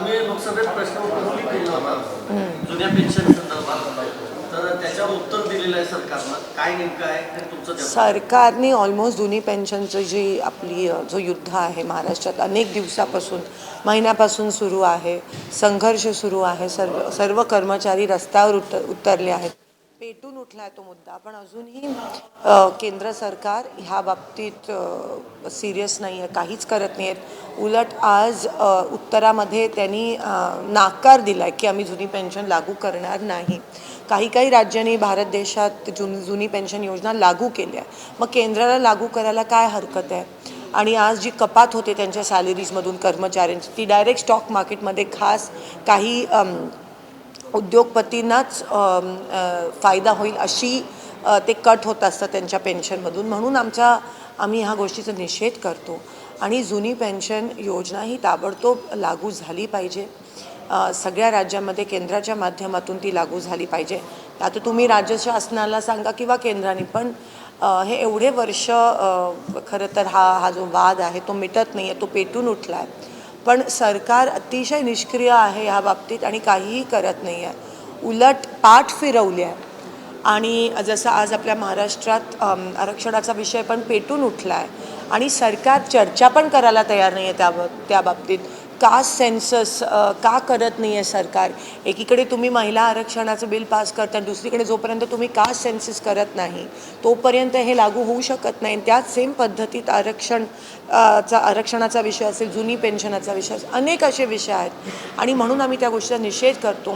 तुम्ही लोकसभेत प्रश्न उपस्थित केला होता जुन्या पेन्शन संदर्भात, तर त्याच्यावर उत्तर दिलेलं आहे सरकारनं. काय नेमकं आहे ते तुमचं? सरकारने ऑलमोस्ट जुनी पेन्शनचं जी आपली जो युद्ध आहे महाराष्ट्रात अनेक दिवसापासून महिन्यापासून सुरू आहे, संघर्ष सुरू आहे. सर्व कर्मचारी रस्त्यावर उतरले आहेत. पेटून उठला आहे तो मुद्दा. पण अजूनही केंद्र सरकार ह्या बाबतीत सिरियस नाही आहे, काहीच करत नाही आहेत. उलट आज उत्तरामध्ये त्यांनी नाकार दिला आहे की आम्ही जुनी पेन्शन लागू करणार नाही. काही राज्यांनी भारत देशात जुनी पेन्शन योजना लागू केल्या. मग केंद्राला लागू करायला काय हरकत आहे? आणि आज जी कपात होते त्यांच्या सॅलरीजमधून कर्मचाऱ्यांची, ती डायरेक्ट स्टॉक मार्केटमध्ये खास काही उद्योगपतींनाच फायदा होईल अशी ते कट होत असतात त्यांच्या पेन्शनमधून. म्हणून आम्ही ह्या गोष्टीचा निषेध करतो आणि जुनी पेन्शन योजना ही ताबडतोब लागू झाली पाहिजे. सगळ्या राज्यामध्ये केंद्राच्या माध्यमातून ती लागू झाली पाहिजे. आता तुम्ही राज्य शासनाला सांगा किंवा केंद्राने, पण हे एवढे वर्ष खरं तर हा जो वाद आहे तो मिटत नाही आहे, तो पेटून उठला आहे. पण सरकार अतिशय निष्क्रिय आहे ह्या बाबतीत आणि काहीही करत नाही आहे. उलट पाठ फिरवली आहे. आणि जसं आज आपल्या महाराष्ट्रात आरक्षणाचा विषय पण पेटून उठला आहे आणि सरकार चर्चा पण करायला तयार नाही आहे त्या बाबतीत. कास्ट सेन्सस का करत नाही आहे सरकार? एकीकडे तुम्ही महिला आरक्षणाचं बिल पास करता, दुसरीकडे जोपर्यंत तुम्ही कास्ट सेन्सस करत नाही तोपर्यंत हे लागू होऊ शकत नाही. त्याच सेम पद्धतीत आरक्षणाचा विषय असेल, जुनी पेन्शनाचा विषय असेल, अनेक असे विषय आहेत. आणि म्हणून आम्ही त्या गोष्टीचा निषेध करतो.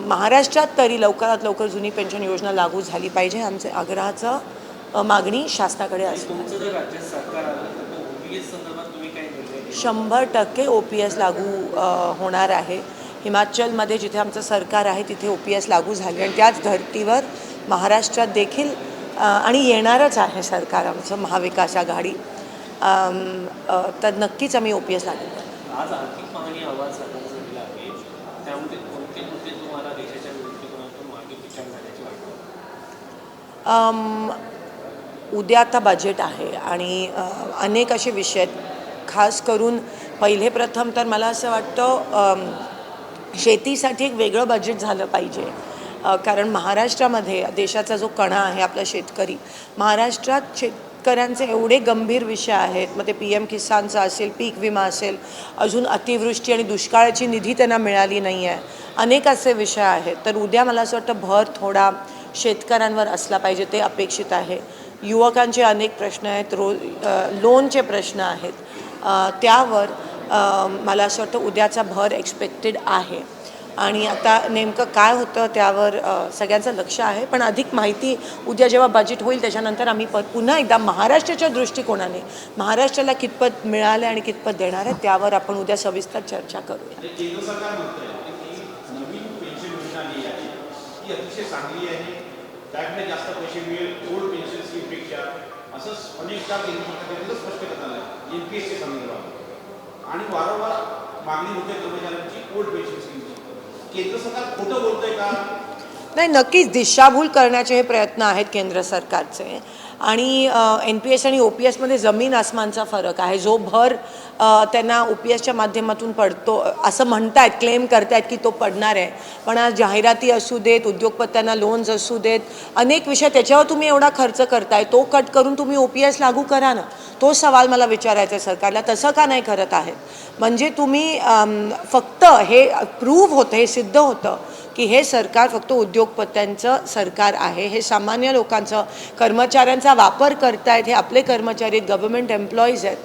महाराष्ट्रात तरी लवकरात लवकर जुनी पेन्शन योजना लागू झाली पाहिजे. आमचे आग्रहाचं मागणी शासनाकडे असते. 100% OPS लागू होणार आहे. हिमाचलमध्ये जिथे आमचं सरकार आहे तिथे OPS लागू झाले आणि त्याच धर्तीवर महाराष्ट्रात देखील आणि येणारच आहे सरकार आमचं महाविकास आघाडी. तर नक्कीच आम्ही OPS लागू करू. आज आर्थिक पाहणी अहवाल सादर झालेला आहे, त्यामध्ये कोणते मुद्दे तुम्हाला देशाच्या दृष्टिकोनातून मागे विचार झाल्याचे वाटतं? उद्या आता बजेट आहे आणि अनेक असे विषय आहेत. खास करून प्रथम तर मला असं वाटतं शेतीसाठी एक वेगळं बजेट झालं पाहिजे. कारण महाराष्ट्रामध्ये देशाचा जो कणा आहे आपला शेतकरी, महाराष्ट्रात शेतकऱ्यांचे एवढे गंभीर विषय आहेत. मग ते PM किसानचा असेल, पीक विमा असेल, अजून अतिवृष्टी आणि दुष्काळाची निधी त्यांना मिळाली नाही आहे, अनेक असे विषय आहेत. तर उद्या मला असं वाटतं भर थोडा शेतकऱ्यांवर असला पाहिजे, ते अपेक्षित आहे. युवकांचे अनेक प्रश्न आहेत, लोनचे प्रश्न आहेत, त्यावर मला असं वाटतं उद्याचा भर एक्सपेक्टेड आहे. आणि आता नेमकं काय होतं त्यावर सगळ्यांचं लक्ष आहे. पण अधिक माहिती उद्या जेव्हा बजेट होईल त्याच्यानंतर आम्ही पुन्हा एकदा महाराष्ट्राच्या दृष्टिकोनाने महाराष्ट्राला कितपत मिळालं आणि कितपत देणार आहे त्यावर आपण उद्या सविस्तर चर्चा करूया. केंद्र सरकार म्हणतंय की नवीन पेन्शन योजना जी आहे ती अतिशय चांगली आहे, त्याकडे जास्त पैसे मिळेल ओल्ड पेन्शन स्कीमपेक्षा, असं अनेकदा केंद्र सरकारने स्पष्ट करत आलं आहे NPSच्या संदर्भात. आणि वारंवार मागणी होते कर्मचाऱ्यांची ओल्ड पेन्शन स्कीमची. केंद्र सरकार खोटं बोलतंय का? नाही, नक्कीच दिशाभूल करण्याचे हे प्रयत्न आहेत केंद्र सरकारचे. आणि NPS आणि OPSमध्ये जमीन आसमानचा फरक आहे. जो भर त्यांना OPSच्या माध्यमातून पडतो असं म्हणतायत, क्लेम करतायत की तो पडणार आहे. पण आज जाहिराती असू देत, उद्योगपत्यांना लोन्स असू देत, अनेक विषय त्याच्यावर तुम्ही एवढा खर्च करताय, तो कट करून तुम्ही OPS लागू करा ना. तो सवाल मला विचारायचा आहे सरकारला. तसं का नाही करत आहेत? म्हणजे तुम्ही फक्त हे प्रूव्ह होतं, हे सिद्ध होतं की हे सरकार फक्त उद्योगपत्यांचं सरकार आहे. हे सामान्य लोकांचं, कर्मचाऱ्यांचा वापर करतायत. हे आपले कर्मचारी आहेत, गव्हर्नमेंट एम्प्लॉईज आहेत,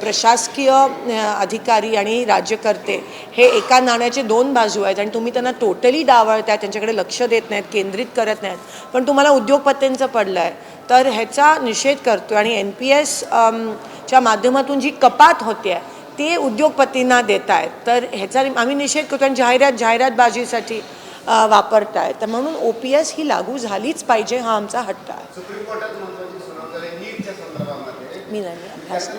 प्रशासकीय अधिकारी आणि राज्यकर्ते. हे एका नाण्याचे दोन बाजू आहेत आणि तुम्ही त्यांना टोटली डावळताय, त्यांच्याकडे लक्ष देत नाहीत, केंद्रित करत नाहीत. पण तुम्हाला उद्योगपत्यांचं पडलं आहे. तर ह्याचा निषेध करतो. आणि NPS च्या माध्यमातून जी कपात होते आहे ते उद्योगपतींना देत आहेत. तर ह्याचा आम्ही निषेध करतो. आणि जाहिरातबाजीसाठी वापरत आहेत. तर म्हणून OPS ही लागू झालीच पाहिजे, हा आमचा हट्ट आहे. सुप्रीम कोर्टात महत्त्वाची सुनावणी झाली नीटच्या संदर्भामध्ये. मी नाही अभ्यास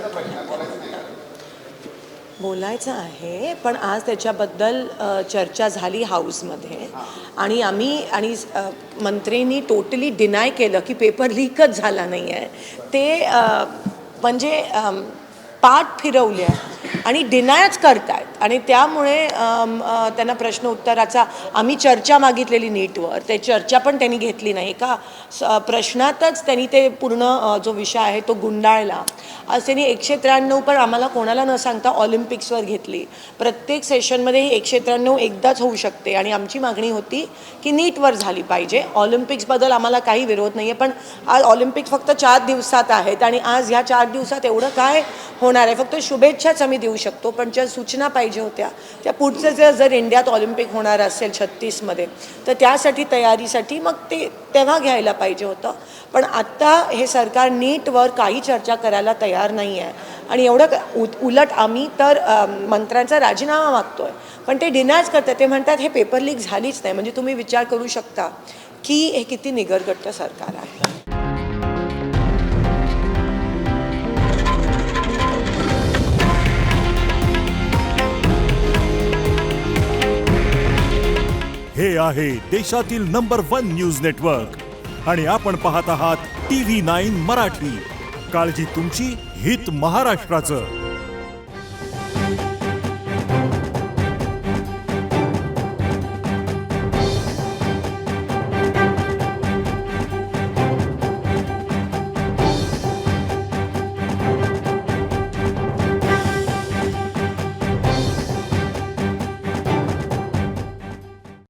बोलायचं आहे, पण आज त्याच्याबद्दल चर्चा झाली हाऊसमध्ये. आणि मंत्रींनी टोटली डिनाय केलं की पेपर लीकच झाला नाही आहे. ते म्हणजे पाठ फिरवली आहे. आणि डिनायच करतायत. आणि त्यामुळे त्यांना प्रश्न उत्तराचा आम्ही चर्चा मागितलेली नीटवर, ते चर्चा पण त्यांनी घेतली नाही. का प्रश्नातच त्यांनी ते पूर्ण जो विषय आहे तो गुंडाळला. आज त्यांनी 193 पण आम्हाला कोणाला न सांगता ऑलिम्पिक्सवर घेतली. प्रत्येक सेशनमध्ये 193 एकदाच होऊ शकते आणि आमची मागणी होती की नीटवर झाली पाहिजे. ऑलिम्पिक्सबद्दल आम्हाला काही विरोध नाही आहे, पण आज ऑलिम्पिक्स फक्त 4 दिवसात आहेत आणि आज ह्या 4 दिवसात एवढं काय होणार आहे? फक्त शुभेच्छाच आम्ही देऊ शकतो, पण ज्या सूचना पाहिजे होत्या त्या पुढचं जर इंडियात ऑलिम्पिक होणार असेल 36मध्ये तर त्यासाठी तयारीसाठी मग ते तेव्हा घ्यायला पाहिजे होतं. पण आत्ता हे सरकार नीटवर काही चर्चा करायला तयार नाही आहे. आणि एवढं उलट आम्ही तर मंत्र्यांचा राजीनामा मागतोय, पण ते डिनायच करतात. ते म्हणतात हे पेपर लीक झालीच नाही. म्हणजे तुम्ही विचार करू शकता की हे किती निगरगट्ट सरकार आहे. हे आहे देशातील नंबर 1 न्यूज नेटवर्क आणि आपण पाहत आहात TV9 मराठी. काळजी तुमची, हित महाराष्ट्राचं.